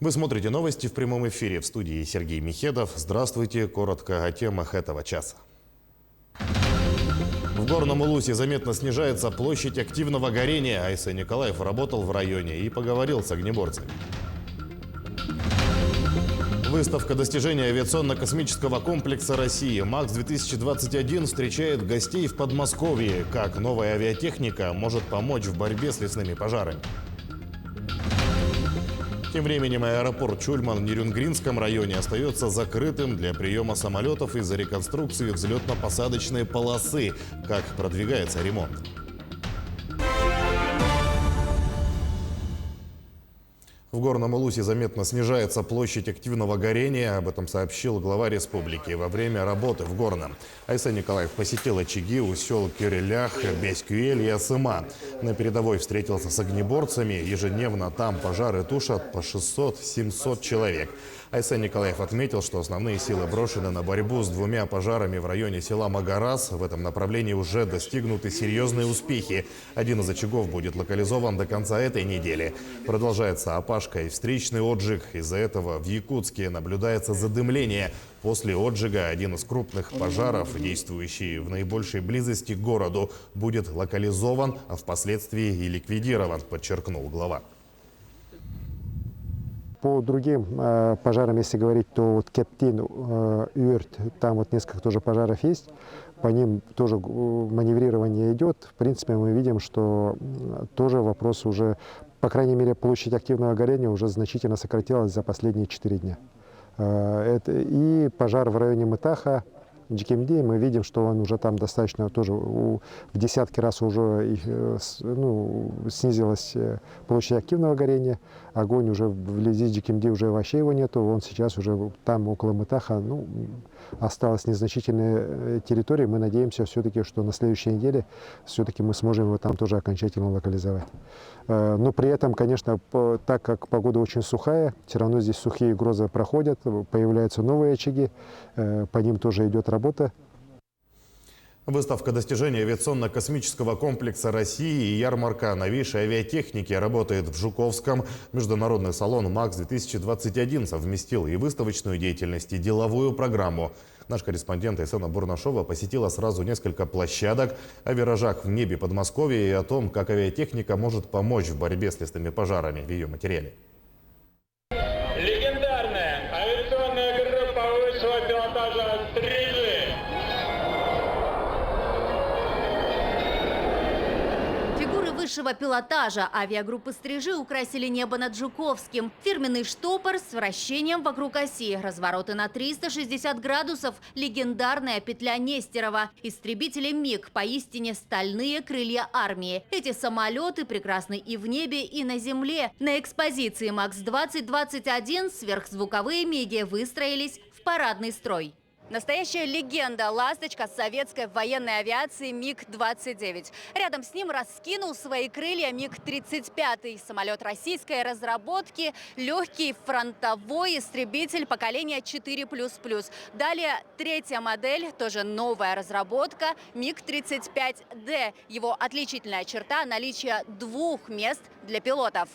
Вы смотрите новости в прямом эфире. В студии Сергей Михедов. Здравствуйте. Коротко о темах этого часа. В Горном Улусе заметно снижается площадь активного горения. Айсен Николаев работал в районе и поговорил с огнеборцами. Выставка достижений авиационно-космического комплекса России МАКС-2021 встречает гостей в Подмосковье. Как новая авиатехника может помочь в борьбе с лесными пожарами. Тем временем аэропорт Чульман в Нерюнгринском районе остается закрытым для приема самолетов из-за реконструкции взлетно-посадочной полосы. Как продвигается ремонт? В Горном Улусе заметно снижается площадь активного горения. Об этом сообщил глава республики во время работы в Горном. Айсен Николаев посетил очаги у сел Кюрелях, Бескюэль и Асыма. На передовой встретился с огнеборцами. Ежедневно там пожары тушат по 600-700 человек. Айсен Николаев отметил, что основные силы брошены на борьбу с двумя пожарами в районе села Магарас. В этом направлении уже достигнуты серьезные успехи. Один из очагов будет локализован до конца этой недели. Продолжается опашка и встречный отжиг. Из-за этого в Якутске наблюдается задымление. После отжига один из крупных пожаров, действующий в наибольшей близости к городу, будет локализован, а впоследствии и ликвидирован, подчеркнул глава. По другим пожарам, если говорить, то вот Кептин, Юрт, там вот несколько тоже пожаров есть. По ним тоже маневрирование идет. В принципе, мы видим, что тоже вопрос уже, по крайней мере, площадь активного горения уже значительно сократилась за последние 4 дня. И пожар в районе Мытаха, Джикимди, мы видим, что он уже там достаточно тоже в десятки раз уже снизилась площадь активного горения. Огонь уже вблизи Джикимди уже вообще его нету. Он сейчас уже там около Мытаха, осталась незначительная территория. Мы надеемся все-таки, что на следующей неделе все-таки мы сможем его там тоже окончательно локализовать. Но при этом, конечно, так как погода очень сухая, все равно здесь сухие грозы проходят, появляются новые очаги, по ним тоже идет работа. Выставка достижений авиационно-космического комплекса России и ярмарка новейшей авиатехники работает в Жуковском. Международный салон МАКС-2021 совместил и выставочную деятельность, и деловую программу. Наш корреспондент Айсена Бурнашова посетила сразу несколько площадок о виражах в небе Подмосковья и о том, как авиатехника может помочь в борьбе с лесными пожарами в ее материале. Легендарная авиационная группа высшего пилотажа «Стрижи». Фигуры высшего пилотажа авиагруппы «Стрижи» украсили небо над Жуковским. Фирменный штопор с вращением вокруг оси, развороты на 360 градусов, легендарная петля Нестерова. Истребители МиГ – поистине стальные крылья армии. Эти самолеты прекрасны и в небе, и на земле. На экспозиции МАКС-2021 сверхзвуковые МиГи выстроились в парадный строй. Настоящая легенда – ласточка советской военной авиации МиГ-29. Рядом с ним раскинул свои крылья МиГ-35. Самолет российской разработки, легкий фронтовой истребитель поколения 4++. Далее третья модель, тоже новая разработка – МиГ-35Д. Его отличительная черта – наличие 2 мест для пилотов.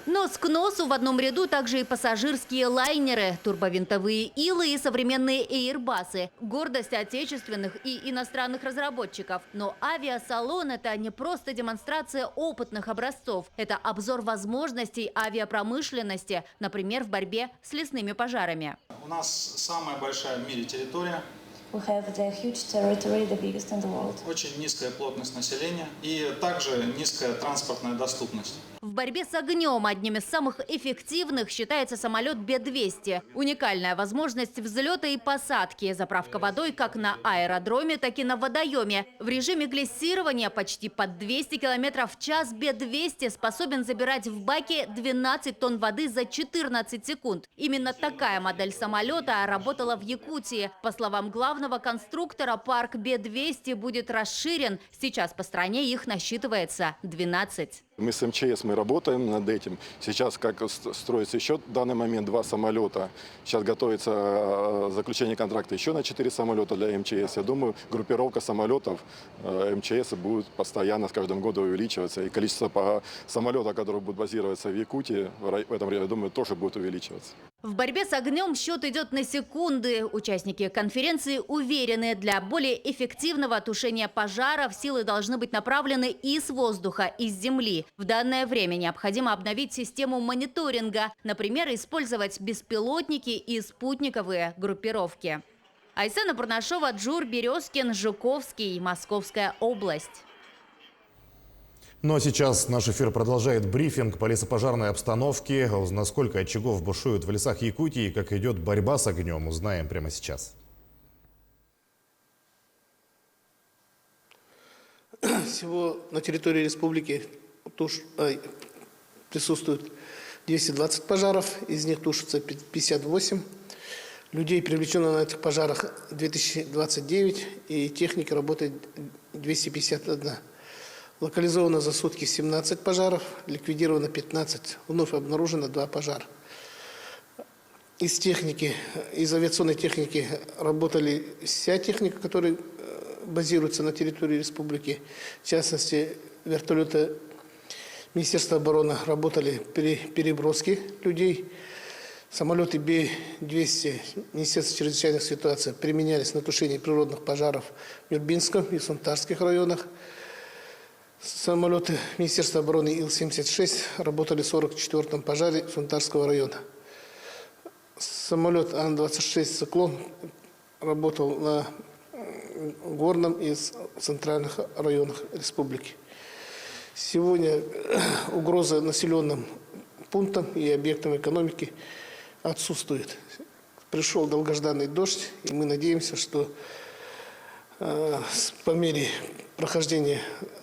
Нос к носу в одном ряду также и пассажирские лайнеры, турбовинтовые Илы и современные эйрбасы. Гордость отечественных и иностранных разработчиков. Но авиасалон – это не просто демонстрация опытных образцов. Это обзор возможностей авиапромышленности, например, в борьбе с лесными пожарами. У нас самая большая в мире территория. We have the huge territory, the biggest in the world. Очень низкая плотность населения и также низкая транспортная доступность. В борьбе с огнем одним из самых эффективных считается самолет Б-200. Уникальная возможность взлета и посадки. Заправка водой как на аэродроме, так и на водоеме. В режиме глиссирования почти под 200 км в час Б-200 способен забирать в баке 12 тонн воды за 14 секунд. Именно такая модель самолета работала в Якутии. По словам главного конструктора, парк Б-200 будет расширен. Сейчас по стране их насчитывается 12. Мы с МЧС мы работаем над этим. Сейчас, как строится еще в данный момент 2 самолета. Сейчас готовится заключение контракта еще на 4 самолета для МЧС. Я думаю, группировка самолетов МЧС будет постоянно с каждым годом увеличиваться. И количество самолетов, которые будут базироваться в Якутии, в этом, я думаю, тоже будет увеличиваться. В борьбе с огнем счет идет на секунды. Участники конференции уверены, для более эффективного тушения пожаров силы должны быть направлены и с воздуха, и с земли. В данное время необходимо обновить систему мониторинга, например, использовать беспилотники и спутниковые группировки. Айсена Бурнашова, Джур Березкин, Жуковский, Московская область. Ну а сейчас наш эфир продолжает брифинг по лесопожарной обстановке. Насколько очагов бушуют в лесах Якутии и как идет борьба с огнем, узнаем прямо сейчас. Всего на территории республики присутствует 220 пожаров, из них тушится 58. Людей привлечено на этих пожарах 2029, и техника работает 251. Локализовано за сутки 17 пожаров, ликвидировано 15, вновь обнаружено 2 пожара. Из авиационной техники работали вся техника, которая базируется на территории республики. В частности, вертолеты Министерства обороны работали при переброске людей. Самолеты Б-200 Министерства чрезвычайных ситуаций применялись на тушение природных пожаров в Нюрбинском и Сунтарских районах. Самолеты Министерства обороны Ил-76 работали в 44-м пожаре Сунтарского района. Самолет Ан-26 «Циклон» работал на горном и центральных районах республики. Сегодня угроза населенным пунктам и объектам экономики отсутствует. Пришел долгожданный дождь, и мы надеемся, что по мере прохождения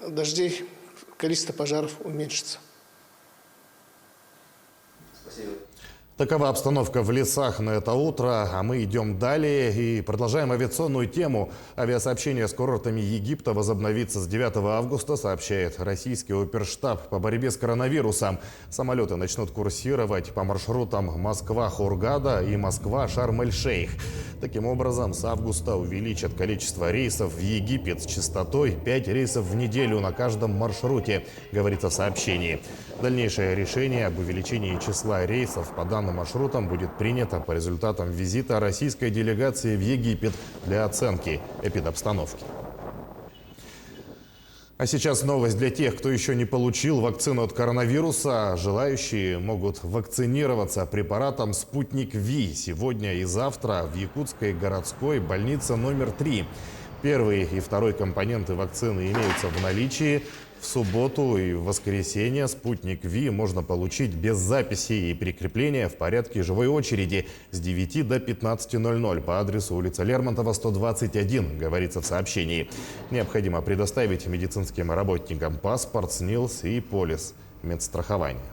дождей количество пожаров уменьшится. Спасибо. Такова обстановка в лесах на это утро, а мы идем далее и продолжаем авиационную тему. Авиасообщение с курортами Египта возобновится с 9 августа, сообщает российский оперштаб по борьбе с коронавирусом. Самолеты начнут курсировать по маршрутам Москва-Хургада и Москва-Шарм-эль-Шейх. Таким образом, с августа увеличат количество рейсов в Египет с частотой 5 рейсов в неделю на каждом маршруте, говорится в сообщении. Дальнейшее решение об увеличении числа рейсов по данным маршрутам будет принято по результатам визита российской делегации в Египет для оценки эпидобстановки. А сейчас новость для тех, кто еще не получил вакцину от коронавируса. Желающие могут вакцинироваться препаратом «Спутник Ви» сегодня и завтра в Якутской городской больнице номер 3. Первый и второй компоненты вакцины имеются в наличии. В субботу и в воскресенье «Спутник Ви» можно получить без записи и прикрепления в порядке живой очереди с 9 до 15:00 по адресу улица Лермонтова, 121, говорится в сообщении. Необходимо предоставить медицинским работникам паспорт, СНИЛС и полис медстрахования.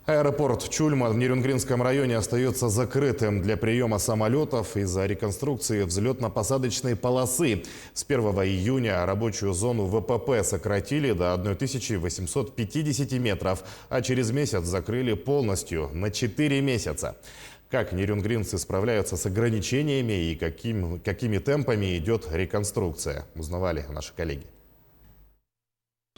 Аэропорт Чульма в Нерюнгринском районе остается закрытым для приема самолетов из-за реконструкции взлетно-посадочной полосы. С 1 июня рабочую зону ВПП сократили до 1850 метров, а через месяц закрыли полностью на 4 месяца. Как нерюнгринцы справляются с ограничениями и какими темпами идет реконструкция, узнавали наши коллеги.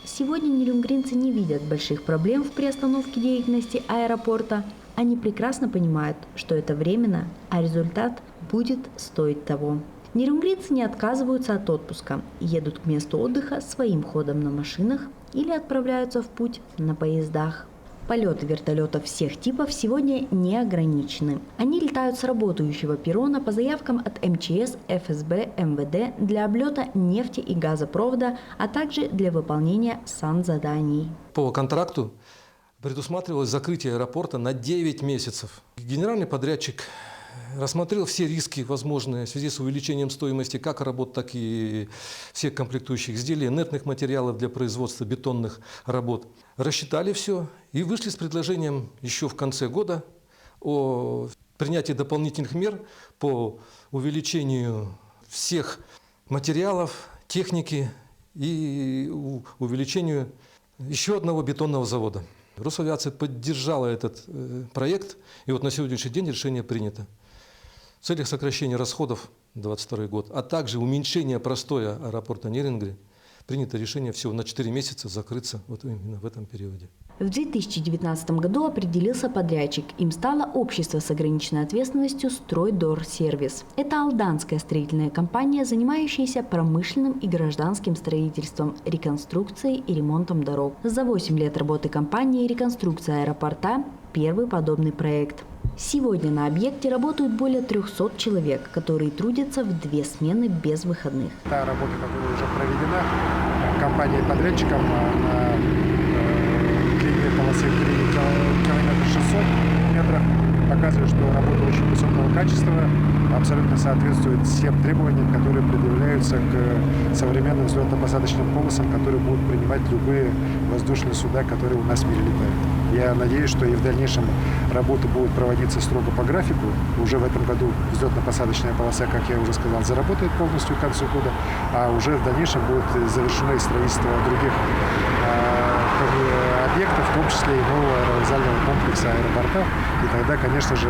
Сегодня нерюнгринцы не видят больших проблем в приостановке деятельности аэропорта. Они прекрасно понимают, что это временно, а результат будет стоить того. Нерюнгринцы не отказываются от отпуска, едут к месту отдыха своим ходом на машинах или отправляются в путь на поездах. Полеты вертолетов всех типов сегодня не ограничены. Они летают с работающего перрона по заявкам от МЧС, ФСБ, МВД для облета нефти и газопровода, а также для выполнения санзаданий. По контракту предусматривалось закрытие аэропорта на 9 месяцев. Генеральный подрядчик рассмотрел все риски возможные в связи с увеличением стоимости как работ, так и всех комплектующих изделий, инертных материалов для производства бетонных работ. Рассчитали все и вышли с предложением еще в конце года о принятии дополнительных мер по увеличению всех материалов, техники и увеличению еще одного бетонного завода. Росавиация поддержала этот проект, и вот на сегодняшний день решение принято. В целях сокращения расходов на 2022 год, а также уменьшения простоя аэропорта Нерюнгри, принято решение всего на 4 месяца закрыться вот именно в этом периоде. В 2019 году определился подрядчик. Им стало общество с ограниченной ответственностью «Стройдорсервис». Это алданская строительная компания, занимающаяся промышленным и гражданским строительством, реконструкцией и ремонтом дорог. За 8 лет работы компании реконструкция аэропорта – первый подобный проект. Сегодня на объекте работают более 300 человек, которые трудятся в 2 смены без выходных. Та работа, которая уже проведена компанией-подрядчиком на длине полосы 3 километра 600 метров, показывает, что работа очень высокого качества, абсолютно соответствует всем требованиям, которые предъявляются к современным взлетно-посадочным полосам, которые будут принимать любые воздушные суда, которые у нас в мире летают. Я надеюсь, что и в дальнейшем работы будут проводиться строго по графику. Уже в этом году взлетно-посадочная полоса, как я уже сказал, заработает полностью к концу года, а уже в дальнейшем будет завершено и строительство других объектов, в том числе и нового аэровокзального комплекса аэропорта. И тогда, конечно же,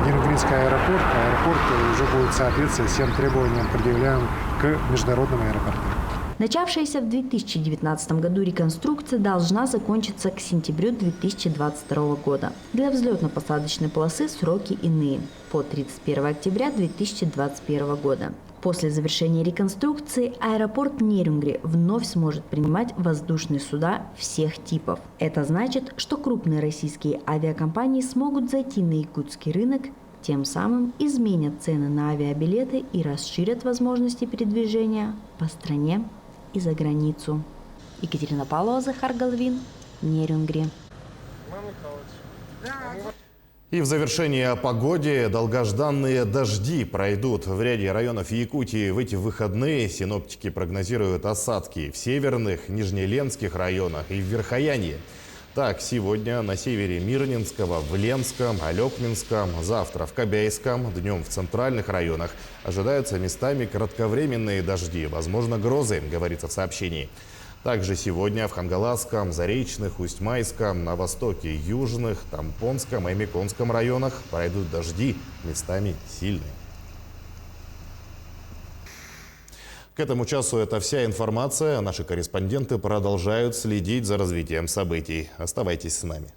Нерюнгринский аэропорт уже будет соответствовать всем требованиям, предъявляемым к международным аэропортам. Начавшаяся в 2019 году реконструкция должна закончиться к сентябрю 2022 года. Для взлетно-посадочной полосы сроки иные – по 31 октября 2021 года. После завершения реконструкции аэропорт Нерюнгри вновь сможет принимать воздушные суда всех типов. Это значит, что крупные российские авиакомпании смогут зайти на якутский рынок, тем самым изменят цены на авиабилеты и расширят возможности передвижения по стране и за границу. Екатерина Павлова, Захар Головин, Нерюнгри. И в завершении о погоде. Долгожданные дожди пройдут в ряде районов Якутии в эти выходные. Синоптики прогнозируют осадки в северных, нижнеленских районах и в Верхоянье. Так, сегодня на севере Мирнинского, в Ленском, Алекминском, завтра в Кобяйском, днем в центральных районах ожидаются местами кратковременные дожди, возможно грозы, говорится в сообщении. Также сегодня в Хангаласском, Заречных, Усть-Майском, на востоке Южных, Тампонском и Меконском районах пройдут дожди, местами сильные. К этому часу это вся информация. Наши корреспонденты продолжают следить за развитием событий. Оставайтесь с нами.